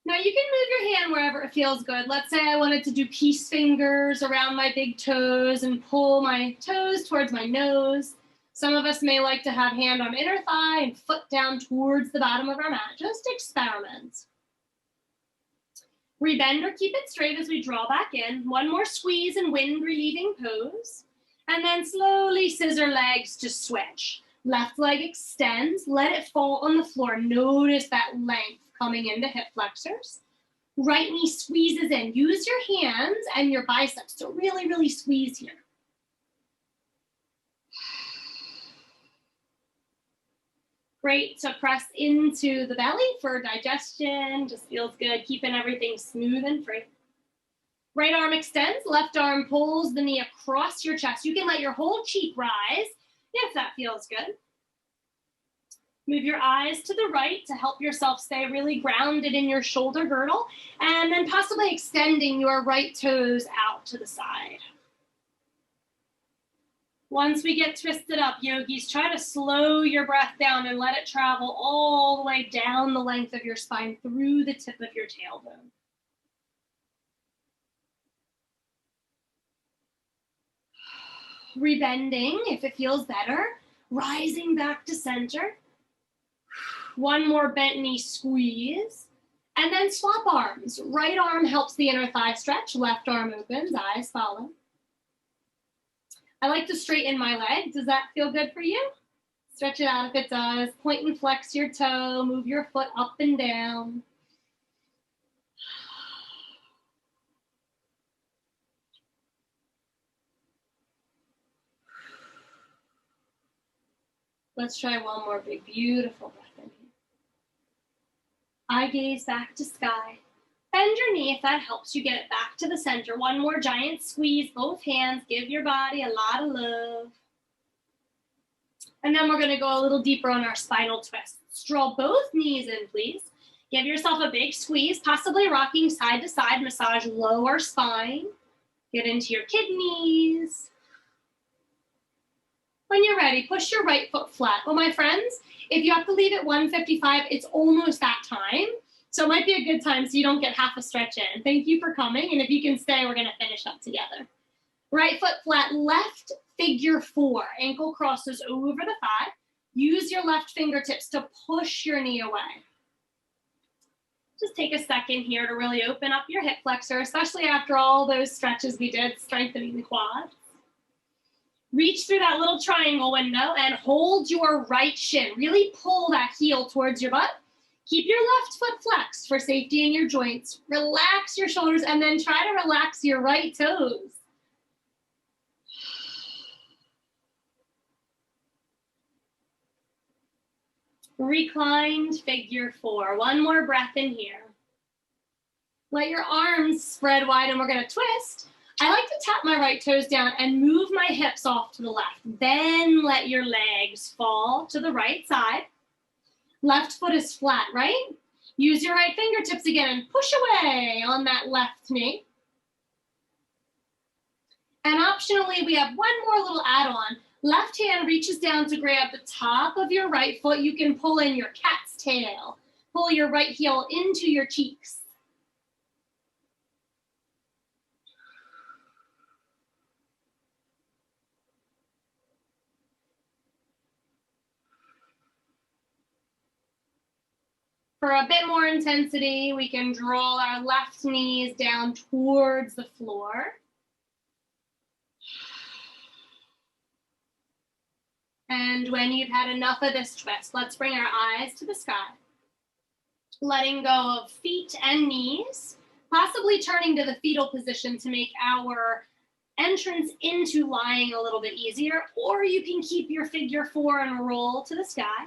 Speaker 1: Now you can move your hand wherever it feels good. Let's say I wanted to do peace fingers around my big toes and pull my toes towards my nose. Some of us may like to have hand on inner thigh and foot down towards the bottom of our mat. Just experiment. Rebend or keep it straight as we draw back in. One more squeeze and wind relieving pose. And then slowly scissor legs to switch. Left leg extends, let it fall on the floor. Notice that length coming into hip flexors. Right knee squeezes in. Use your hands and your biceps to really, really squeeze here. Great to press into the belly for digestion. Just feels good, keeping everything smooth and free. Right arm extends, left arm pulls the knee across your chest. You can let your whole cheek rise if that feels good. Move your eyes to the right to help yourself stay really grounded in your shoulder girdle, and then possibly extending your right toes out to the side. Once we get twisted up, yogis, try to slow your breath down and let it travel all the way down the length of your spine through the tip of your tailbone. Rebending if it feels better, rising back to center. One more bent knee squeeze, and then swap arms. Right arm helps the inner thigh stretch, left arm opens, eyes follow. I like to straighten my leg. Does that feel good for you? Stretch it out if it does. Point and flex your toe, move your foot up and down. Let's try one more big, beautiful breath in here. Eye gaze back to sky. Bend your knee if that helps you get it back to the center. One more giant squeeze, both hands. Give your body a lot of love. And then we're going to go a little deeper on our spinal twists. Draw both knees in, please. Give yourself a big squeeze, possibly rocking side to side. Massage lower spine. Get into your kidneys. When you're ready, push your right foot flat. Well, my friends, if you have to leave at 1:55, it's almost that time. So it might be a good time so you don't get half a stretch in. Thank you for coming. And if you can stay, we're going to finish up together. Right foot flat, left figure four. Ankle crosses over the thigh. Use your left fingertips to push your knee away. Just take a second here to really open up your hip flexor, especially after all those stretches we did, strengthening the quad. Reach through that little triangle window and hold your right shin. Really pull that heel towards your butt. Keep your left foot flexed for safety in your joints. Relax your shoulders and then try to relax your right toes. Reclined figure four. One more breath in here. Let your arms spread wide and we're going to twist. I like to tap my right toes down and move my hips off to the left. Then let your legs fall to the right side. Left foot is flat, right? Use your right fingertips again and push away on that left knee. And optionally, we have one more little add-on. Left hand reaches down to grab the top of your right foot. You can pull in your cat's tail. Pull your right heel into your cheeks. For a bit more intensity, we can draw our left knees down towards the floor. And when you've had enough of this twist, let's bring our eyes to the sky. Letting go of feet and knees, possibly turning to the fetal position to make our entrance into lying a little bit easier, or you can keep your figure four and roll to the sky.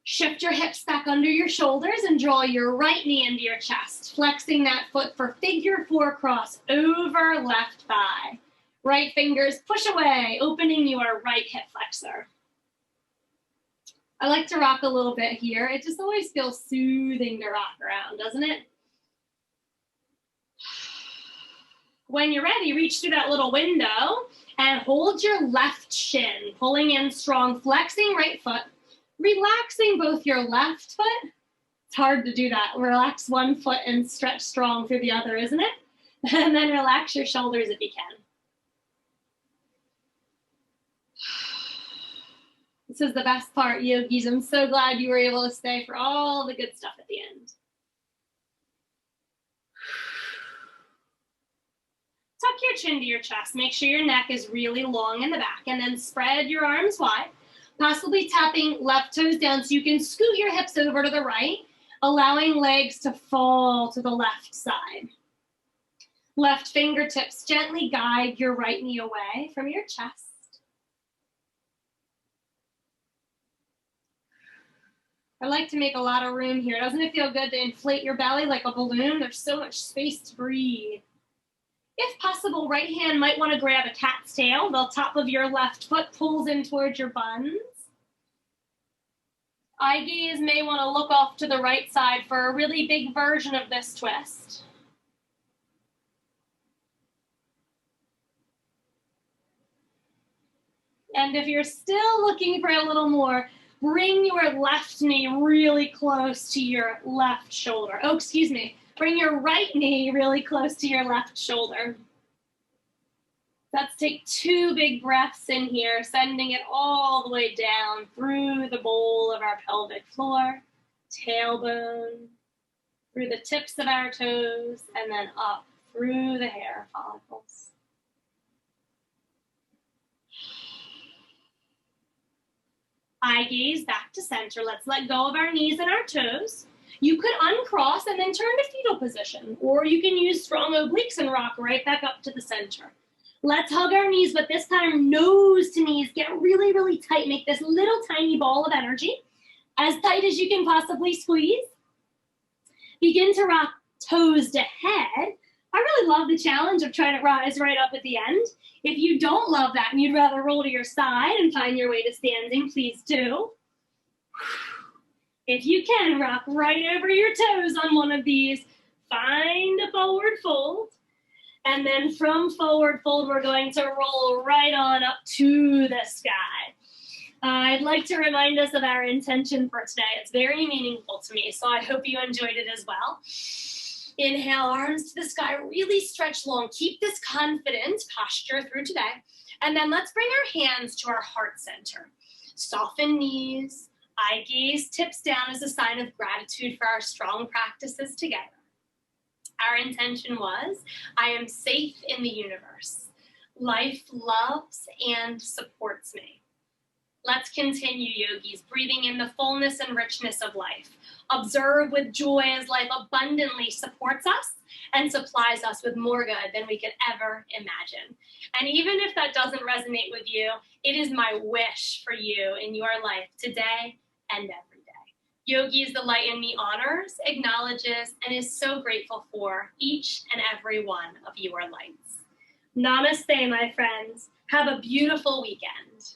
Speaker 1: Shift your hips back under your shoulders and draw your right knee into your chest, flexing that foot for figure four cross over left thigh. Right fingers push away, opening your right hip flexor. I like to rock a little bit here. It just always feels soothing to rock around, doesn't it? When you're ready, reach through that little window and hold your left shin, pulling in strong, flexing right foot. Relaxing both your left foot. It's hard to do that. Relax one foot and stretch strong through the other, isn't it? And then relax your shoulders if you can. This is the best part, yogis. I'm so glad you were able to stay for all the good stuff at the end. Tuck your chin to your chest. Make sure your neck is really long in the back, and then spread your arms wide. Possibly tapping left toes down so you can scoot your hips over to the right, allowing legs to fall to the left side. Left fingertips gently guide your right knee away from your chest. I like to make a lot of room here. Doesn't it feel good to inflate your belly like a balloon? There's so much space to breathe. If possible, right hand might want to grab a cat's tail. The top of your left foot pulls in towards your buns. Eye gaze may want to look off to the right side for a really big version of this twist. And if you're still looking for a little more, bring your left knee really close to your left shoulder. Oh, excuse me. Bring your right knee really close to your left shoulder. Let's take 2 big breaths in here, sending it all the way down through the bowl of our pelvic floor, tailbone, through the tips of our toes, and then up through the hair follicles. Eye gaze back to center. Let's let go of our knees and our toes. You could uncross and then turn to fetal position, or you can use strong obliques and rock right back up to the center. Let's hug our knees, but this time nose to knees. Get really, really tight. Make this little tiny ball of energy, as tight as you can possibly squeeze. Begin to rock toes to head. I really love the challenge of trying to rise right up at the end. If you don't love that and you'd rather roll to your side and find your way to standing, please do. If you can, rock right over your toes on one of these. Find a forward fold. And then from forward fold, we're going to roll right on up to the sky. I'd like to remind us of our intention for today. It's very meaningful to me, so I hope you enjoyed it as well. Inhale, arms to the sky, really stretch long. Keep this confident posture through today. And then let's bring our hands to our heart center. Soften knees, eye gaze tips down as a sign of gratitude for our strong practices together. Our intention was, I am safe in the universe. Life loves and supports me. Let's continue, yogis, breathing in the fullness and richness of life. Observe with joy as life abundantly supports us and supplies us with more good than we could ever imagine. And even if that doesn't resonate with you, it is my wish for you in your life today and every day. Yogis, the light in me honors, acknowledges, and is so grateful for each and every one of your lights. Namaste, my friends. Have a beautiful weekend.